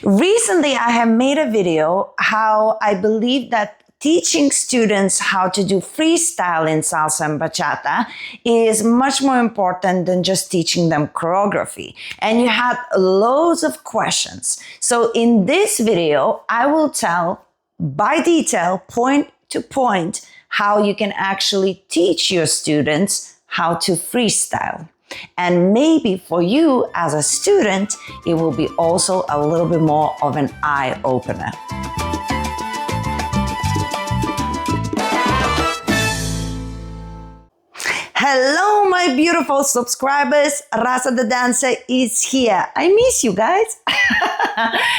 Recently, I have made a video how I believe that teaching students how to do freestyle in salsa and bachata is much more important than just teaching them choreography. And you had loads of questions. So in this video, I will tell by detail, point to point, how you can actually teach your students how to freestyle. And maybe for you as a student, it will be also a little bit more of an eye opener. Hello, my beautiful subscribers. Rasa the dancer is here. I miss you guys.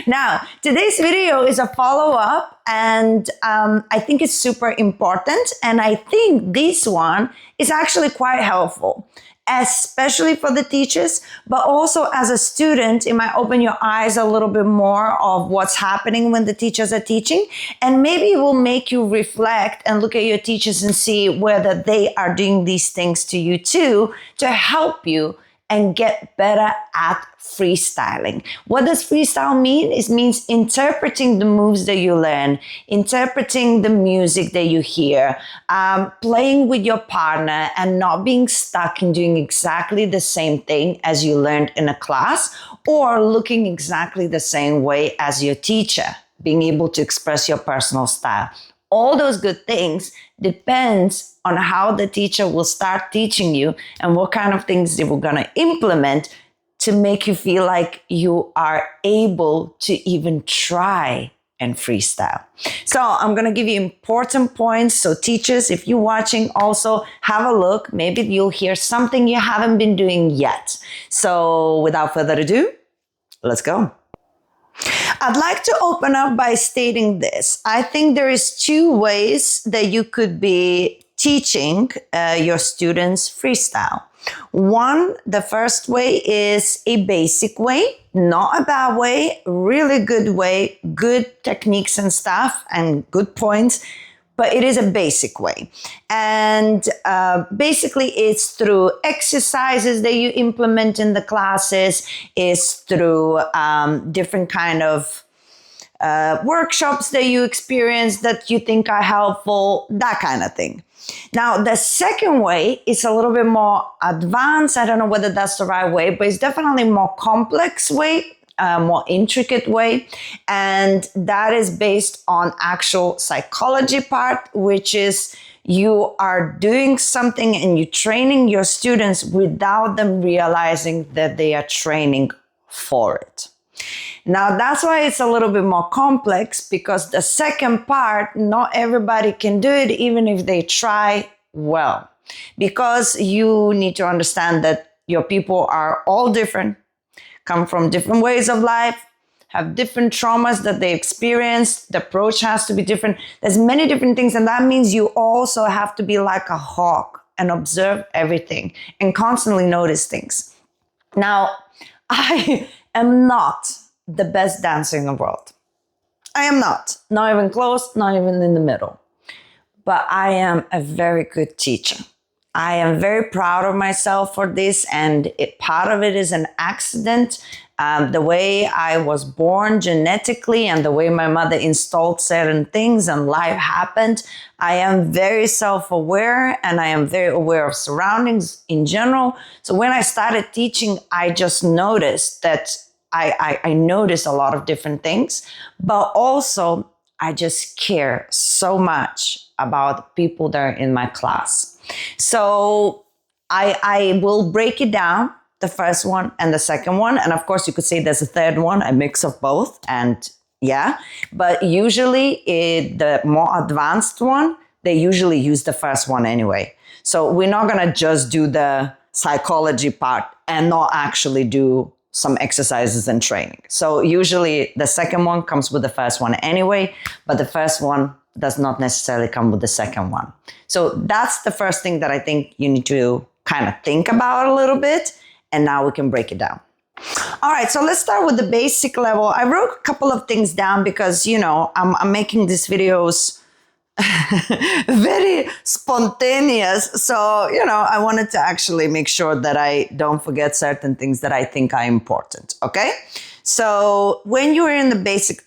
Now, today's video is a follow-up, and I think it's super important. And I think this one is actually quite helpful, especially for the teachers, but also as a student, it might open your eyes a little bit more of what's happening when the teachers are teaching. And maybe it will make you reflect and look at your teachers and see whether they are doing these things to you too, to help you and get better at freestyling. What does freestyle mean? It means interpreting the moves that you learn, interpreting the music that you hear, playing with your partner and not being stuck in doing exactly the same thing as you learned in a class, or looking exactly the same way as your teacher, being able to express your personal style. All those good things depends on how the teacher will start teaching you and what kind of things they were going to implement to make you feel like you are able to even try and freestyle. So I'm going to give you important points. So teachers, if you're watching, also have a look. Maybe you'll hear something you haven't been doing yet. So without further ado, let's go. I'd like to open up by stating this. I think there is two ways that you could be teaching your students freestyle. One, the first way is a basic way, not a bad way, really good way, good techniques and stuff and good points, but it is a basic way. And basically it's through exercises that you implement in the classes, it's through different kind of workshops that you experience that you think are helpful, that kind of thing. Now, the second way is a little bit more advanced. I don't know whether that's the right way, but it's definitely a more complex way, more intricate way. And that is based on actual psychology part, which is you are doing something and you're training your students without them realizing that they are training for it. Now, that's why it's a little bit more complex, because the second part, not everybody can do it, even if they try well. Because you need to understand that your people are all different, come from different ways of life, have different traumas that they experience. The approach has to be different. There's many different things, and that means you also have to be like a hawk and observe everything and constantly notice things. Now, I am not the best dancer in the world. I am not even close, not even in the middle. But I am a very good teacher. I am very proud of myself for this, and part of it is an accident. The way I was born genetically and the way my mother installed certain things and life happened. I am very self-aware and I am very aware of surroundings in general. So when I started teaching, I just noticed that I noticed a lot of different things, but also I just care so much about the people that are in my class. So I will break it down, the first one and the second one. And of course, you could say there's a third one, a mix of both. And yeah, but usually the more advanced one, they usually use the first one anyway. So we're not going to just do the psychology part and not actually do some exercises and training. So usually the second one comes with the first one anyway, but the first one does not necessarily come with the second one. So that's the first thing that I think you need to kind of think about a little bit. And now we can break it down. All right, so let's start with the basic level. I wrote a couple of things down because, you know, I'm making these videos very spontaneous. So, you know, I wanted to actually make sure that I don't forget certain things that I think are important. Okay. So when you're in the basic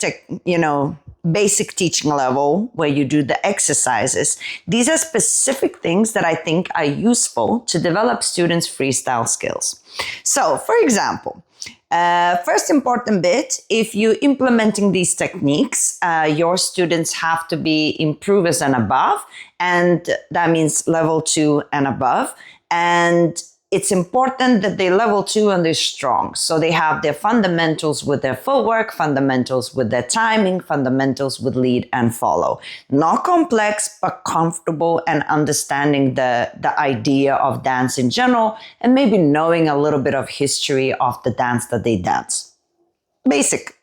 teaching level where you do the exercises, these are specific things that I think are useful to develop students' freestyle skills. So, for example, first important bit, if you're implementing these techniques, your students have to be improvers and above, and that means level 2 and above. And it's important that they level 2 and they're strong. So they have their fundamentals with their footwork, fundamentals with their timing, fundamentals with lead and follow. Not complex, but comfortable and understanding the idea of dance in general, and maybe knowing a little bit of history of the dance that they dance. Basic.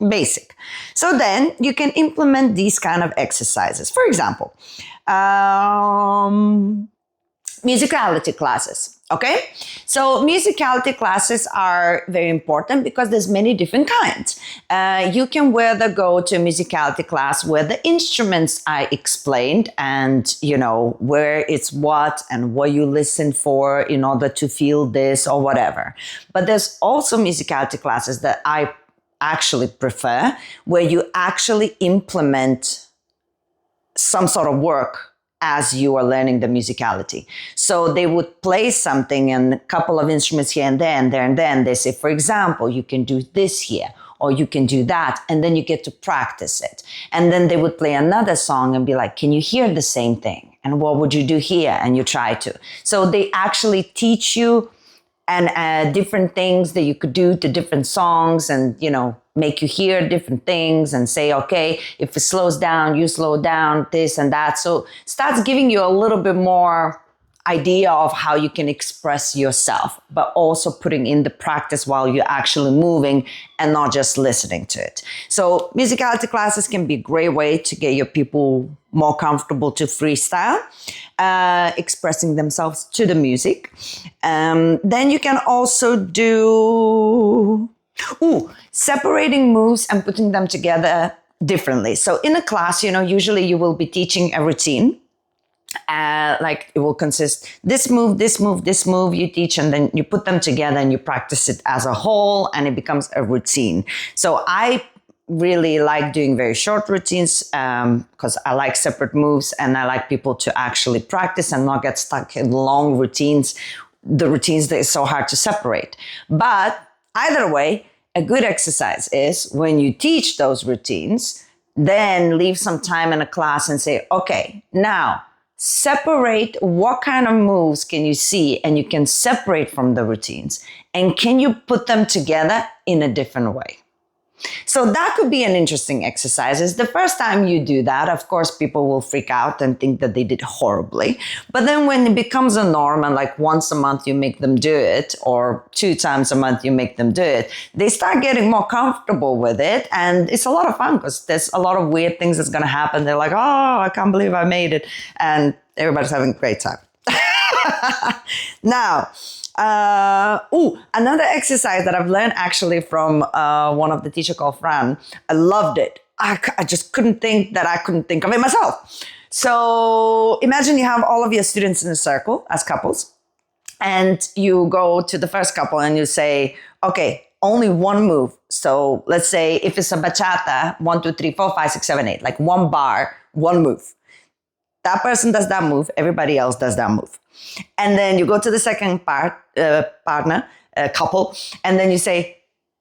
So then you can implement these kind of exercises. For example, musicality classes. Okay, so musicality classes are very important because there's many different kinds. You can whether go to a musicality class where the instruments I explained and where it's what and what you listen for in order to feel this or whatever. But there's also musicality classes that I actually prefer where you actually implement some sort of work as you are learning the musicality. So they would play something and a couple of instruments here and there and there and then. They say, for example, you can do this here or you can do that. And then you get to practice it. And then they would play another song and be like, can you hear the same thing? And what would you do here? And you try to. So they actually teach you and different things that you could do to different songs and, make you hear different things and say, okay, if it slows down, you slow down, this and that. So starts giving you a little bit more idea of how you can express yourself, but also putting in the practice while you're actually moving and not just listening to it. So musicality classes can be a great way to get your people more comfortable to freestyle, expressing themselves to the music. Then you can also do separating moves and putting them together differently. So in a class, usually you will be teaching a routine. Like it will consist this move you teach, and then you put them together and you practice it as a whole and it becomes a routine. So I really like doing very short routines because I like separate moves and I like people to actually practice and not get stuck in long routines, the routines that is so hard to separate. But either way, a good exercise is when you teach those routines, then leave some time in a class and say, okay, now separate what kind of moves can you see and you can separate from the routines, and can you put them together in a different way? So that could be an interesting exercise. It's the first time you do that, of course, people will freak out and think that they did horribly. But then when it becomes a norm and like once a month you make them do it, or 2 times a month you make them do it, they start getting more comfortable with it. And it's a lot of fun because there's a lot of weird things that's going to happen. They're like, oh, I can't believe I made it. And everybody's having a great time. Now, another exercise that I've learned actually from one of the teacher called Fran. I loved it. I just couldn't think of it myself. So imagine you have all of your students in a circle as couples, and you go to the first couple and you say, okay, only one move. So let's say if it's a bachata, 1, 2, 3, 4, 5, 6, 7, 8, like one bar, one move. That person does that move. Everybody else does that move. And then you go to the second couple, and then you say,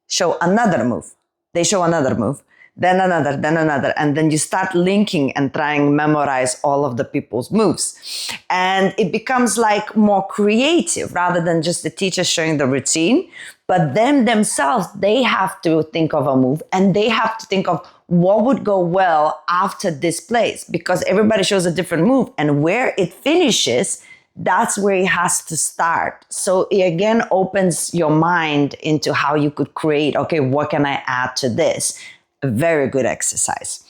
show another move. They show another move, then another. And then you start linking and trying to memorize all of the people's moves. And it becomes like more creative rather than just the teacher showing the routine. But them themselves, they have to think of a move and they have to think of what would go well after this place, because everybody shows a different move, and where it finishes, that's where it has to start. So it again opens your mind into how you could create, okay, what can I add to this? A very good exercise.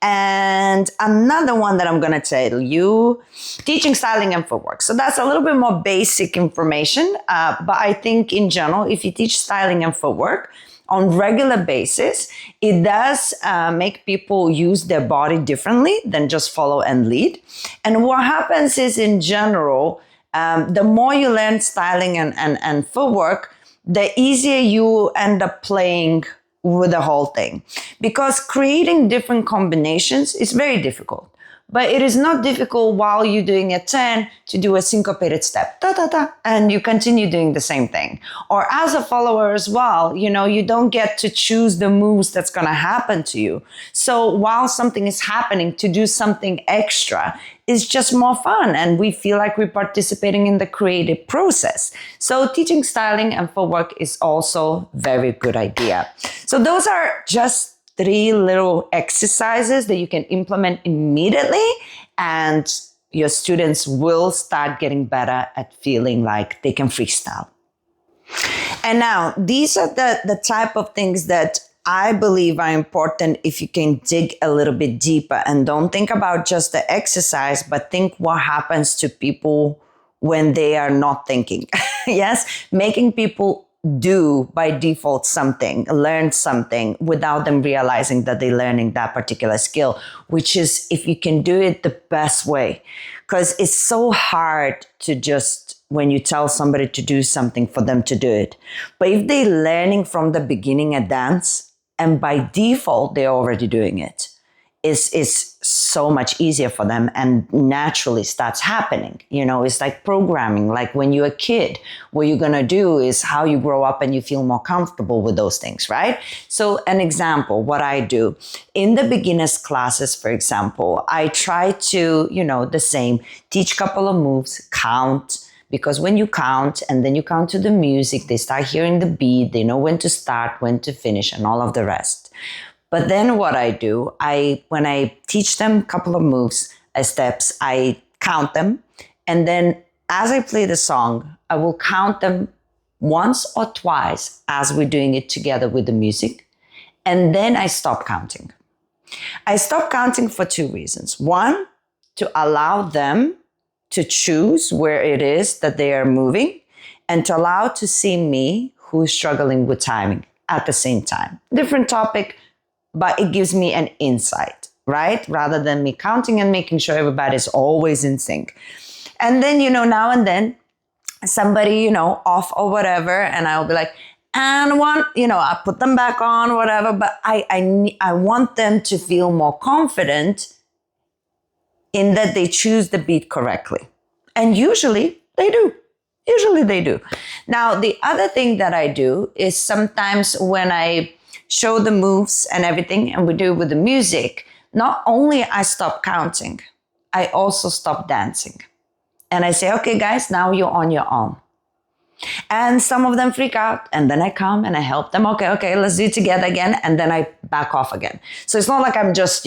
And another one that I'm going to tell you, teaching styling and footwork. So that's a little bit more basic information. But I think in general, if you teach styling and footwork on regular basis, it does make people use their body differently than just follow and lead. And what happens is, in general, the more you learn styling and footwork, the easier you end up playing with the whole thing, because creating different combinations is very difficult. But it is not difficult while you're doing a 10 to do a syncopated step, da, da, da, and you continue doing the same thing. Or as a follower as well, you don't get to choose the moves that's going to happen to you. So while something is happening, to do something extra is just more fun, and we feel like we're participating in the creative process. So teaching styling and footwork is also a very good idea. So those are just 3 little exercises that you can implement immediately, and your students will start getting better at feeling like they can freestyle. And now, these are the type of things that I believe are important if you can dig a little bit deeper and don't think about just the exercise, but think what happens to people when they are not thinking. Yes, making people do by default something, learn something without them realizing that they're learning that particular skill, which is if you can do it the best way. Because it's so hard to just, when you tell somebody to do something, for them to do it. But if they're learning from the beginning a dance, and by default they're already doing it, is so much easier for them and naturally starts happening. It's like programming, like when you're a kid, what you're going to do is how you grow up and you feel more comfortable with those things, right? So an example, what I do in the beginners classes, for example, I try to, the same, teach a couple of moves, count, because when you count and then you count to the music, they start hearing the beat, they know when to start, when to finish, and all of the rest. But then what I do, when I teach them a couple of moves, steps, I count them. And then as I play the song, I will count them once or twice as we're doing it together with the music. And then I stop counting. I stop counting for 2 reasons. 1, to allow them to choose where it is that they are moving, and to allow to see me, who is struggling with timing at the same time. Different topic, but it gives me an insight, right? Rather than me counting and making sure everybody's always in sync. And then, now and then somebody, off or whatever, and I'll be like, and one, I put them back on, whatever, but I want them to feel more confident in that they choose the beat correctly. And usually they do. Now, the other thing that I do is sometimes when I show the moves and everything, and we do it with the music, not only I stop counting, I also stop dancing. And I say, okay, guys, now you're on your own. And some of them freak out, and then I come and I help them. Okay, let's do it together again. And then I back off again. So it's not like I'm just,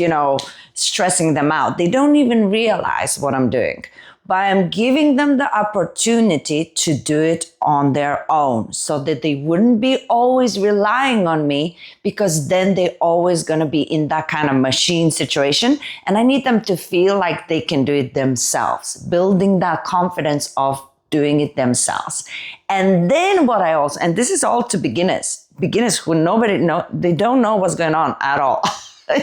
stressing them out. They don't even realize what I'm doing. But I'm giving them the opportunity to do it on their own, so that they wouldn't be always relying on me, because then they're always going to be in that kind of machine situation. And I need them to feel like they can do it themselves, building that confidence of doing it themselves. And then what I also, and this is all to beginners who they don't know what's going on at all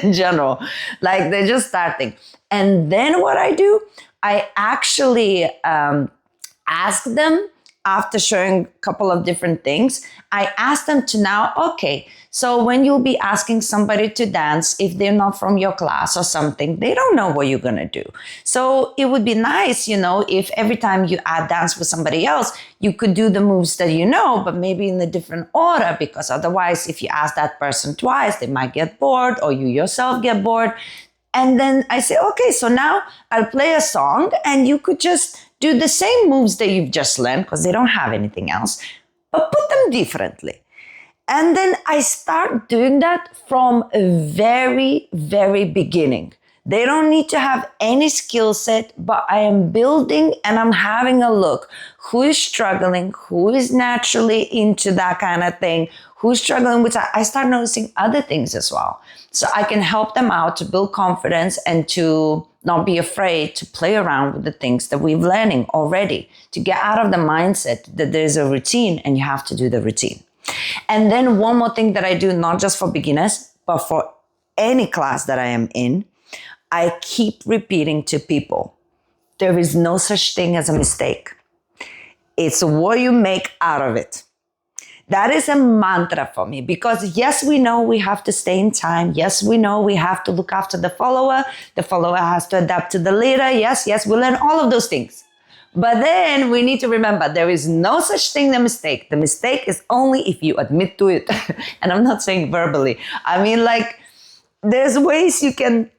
in general, like they're just starting. And then what I do, I actually ask them, after showing a couple of different things, I ask them to now, okay, so when you'll be asking somebody to dance, if they're not from your class or something, they don't know what you're going to do. So it would be nice, if every time you dance with somebody else, you could do the moves that but maybe in a different order, because otherwise, if you ask that person twice, they might get bored, or you yourself get bored. And then I say, okay, so now I'll play a song and you could just do the same moves that you've just learned, because they don't have anything else, but put them differently. And then I start doing that from a very, very beginning. They don't need to have any skill set, but I am building and I'm having a look. Who is struggling? Who is naturally into that kind of thing? Who's struggling with that? I start noticing other things as well. So I can help them out to build confidence and to not be afraid to play around with the things that we're learning already, to get out of the mindset that there's a routine and you have to do the routine. And then one more thing that I do, not just for beginners, but for any class that I am in, I keep repeating to people, there is no such thing as a mistake. It's what you make out of it. That is a mantra for me, because yes, we know we have to stay in time. Yes, we know we have to look after the follower. The follower has to adapt to the leader. Yes, we learn all of those things. But then we need to remember there is no such thing as a mistake. The mistake is only if you admit to it. And I'm not saying verbally. I mean, like, there's ways you can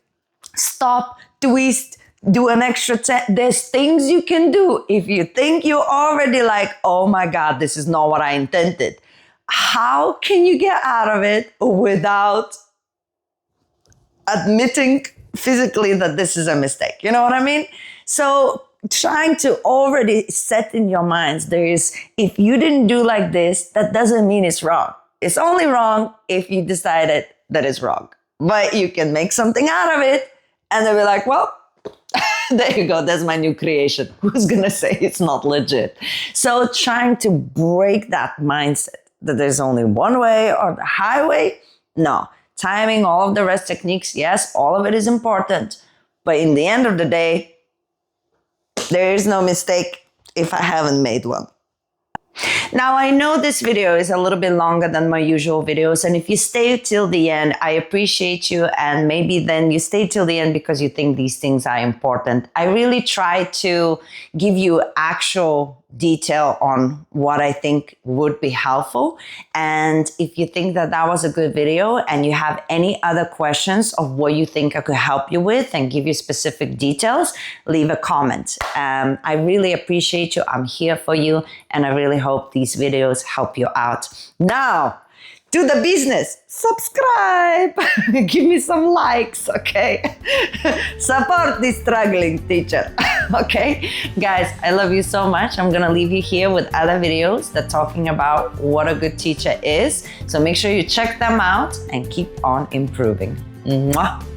stop, twist, do an extra there's things you can do. If you think you're already like, oh my God, this is not what I intended. How can you get out of it without admitting physically that this is a mistake? You know what I mean? So trying to already set in your minds, if you didn't do like this, that doesn't mean it's wrong. It's only wrong if you decided that it's wrong. But you can make something out of it, and they'll be like, well, there you go. That's my new creation. Who's going to say it's not legit? So trying to break that mindset that there's only one way or the highway. No. Timing, all of the rest techniques, yes, all of it is important. But in the end of the day, there is no mistake if I haven't made one. Now, I know this video is a little bit longer than my usual videos, and if you stay till the end, I appreciate you, and maybe then you stay till the end because you think these things are important. I really try to give you actual detail on what I think would be helpful. And if you think that that was a good video and you have any other questions of what you think I could help you with and give you specific details, leave a comment. I really appreciate you. I'm here for you, and I really hope these videos help you out. Now, to the business. Subscribe. Give me some likes, okay? Support this struggling teacher, okay? Guys, I love you so much. I'm gonna leave you here with other videos that talking about what a good teacher is. So make sure you check them out and keep on improving. Mwah.